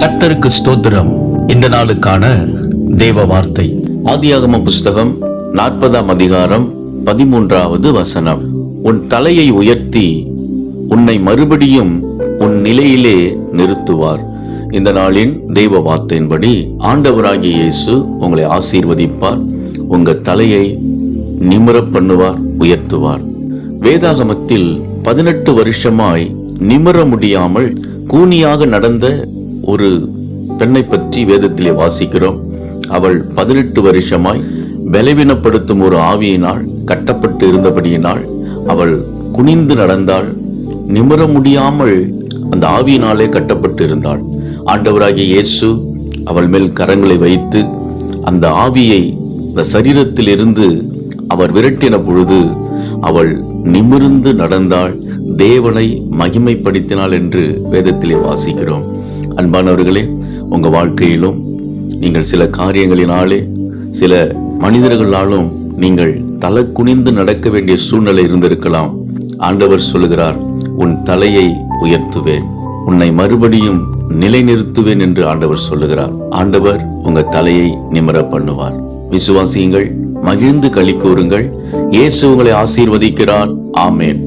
கர்த்தருக்கு ஸ்தோத்திரம். இந்த நாளுக்கான தேவ வார்த்தை ஆதியாகம புஸ்தகம் 40ஆம் அதிகாரம் 13வது வசனம். உன் தலையை உயர்த்தி உன்னை மறுபடியும் உன் நிலையிலே நிறுத்துவார். இந்த நாளின் தெய்வ வார்த்தையின்படி ஆண்டவராகிய இயேசு உங்களை ஆசீர்வதிப்பார். உங்க தலையை நிமிர பண்ணுவார், உயர்த்துவார். வேதாகமத்தில் 18 வருஷமாய் நிமிர முடியாமல் கூனியாக நடந்த ஒரு பெண்ணை பற்றி வேதத்திலே வாசிக்கிறோம். அவள் 18 வருஷமாய் பலவீனப்படுத்தும் ஒரு ஆவியினால் கட்டப்பட்டு இருந்தபடியினால் அவள் குனிந்து நடந்தாள். நிமிர முடியாமல் அந்த ஆவியினாலே கட்டப்பட்டு இருந்தாள். ஆண்டவராகிய இயேசு அவள் மேல் கரங்களை வைத்து அந்த ஆவியை அந்த சரீரத்தில் இருந்து அவர் விரட்டின பொழுது அவள் நிமிர்ந்து நடந்தாள், தேவனை மகிமைப்படுத்தினாள் என்று வேதத்திலே வாசிக்கிறோம். அன்பானவர்களே, உங்க வாழ்க்கையிலும் நீங்கள் சில காரியங்களினாலே சில மனிதர்களாலும் நீங்கள் தலை குனிந்து நடக்க வேண்டிய சூழ்நிலை இருந்திருக்கலாம். ஆண்டவர் சொல்லுகிறார், உன் தலையை உயர்த்துவேன், உன்னை மறுபடியும் நிலைநிறுத்துவேன் என்று ஆண்டவர் சொல்லுகிறார். ஆண்டவர் உங்க தலையை நிமிர பண்ணுவார். விசுவாசியுங்கள், மகிழ்ந்து களி கூறுங்கள். இயேசு உங்களை ஆசீர்வதிக்கிறார். ஆமேன்.